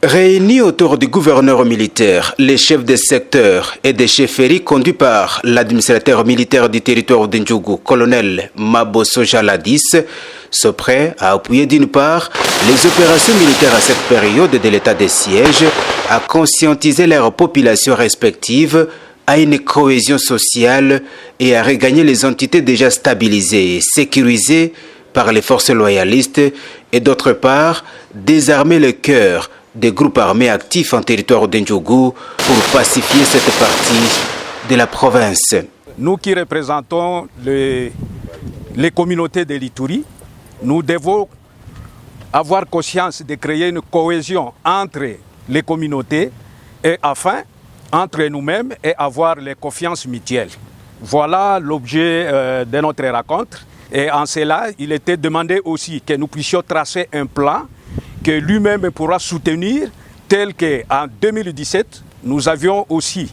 Réunis autour du gouverneur militaire, les chefs de secteur et des chefferies conduits par l'administrateur militaire du territoire d'Ndjougou, colonel Mabosso Jaladis, sont prêts à appuyer d'une part les opérations militaires à cette période de l'état de siège, à conscientiser leurs populations respectives à une cohésion sociale et à regagner les entités déjà stabilisées et sécurisées par les forces loyalistes et d'autre part désarmer le cœur des groupes armés actifs en territoire d'Ndjougou pour pacifier cette partie de la province. Nous qui représentons les communautés de l'Ituri, nous devons avoir conscience de créer une cohésion entre les communautés et afin, entre nous-mêmes, et avoir les confiances mutuelles. Voilà l'objet de notre rencontre. Et en cela, il était demandé aussi que nous puissions tracer un plan que lui-même pourra soutenir, tel qu'en 2017, nous avions aussi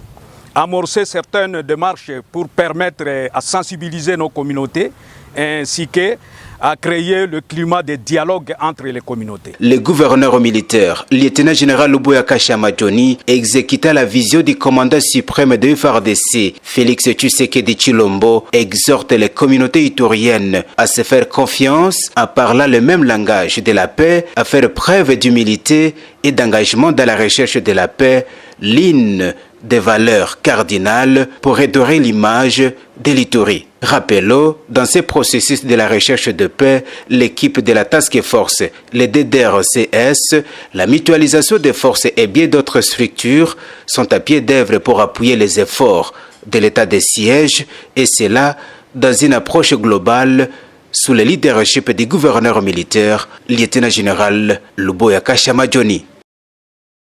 amorcé certaines démarches pour permettre à sensibiliser nos communautés, ainsi qu'à créer le climat de dialogue entre les communautés. Le gouverneur militaire, lieutenant-général Luboya Kashamadjoni, exécuta la vision du commandant suprême de FARDC, Félix Tshisekedi Tshilombo, exhorte les communautés ituriennes à se faire confiance en parlant le même langage de la paix, à faire preuve d'humilité et d'engagement dans la recherche de la paix, l'une des valeurs cardinales pour redorer l'image de l'Ituri. Rappelons, dans ce processus de la recherche de paix, l'équipe de la Task Force, les DDRCS, la mutualisation des forces et bien d'autres structures sont à pied d'œuvre pour appuyer les efforts de l'état de siège, et cela dans une approche globale sous le leadership du gouverneur militaire, lieutenant-général Luboya Kashamadjoni.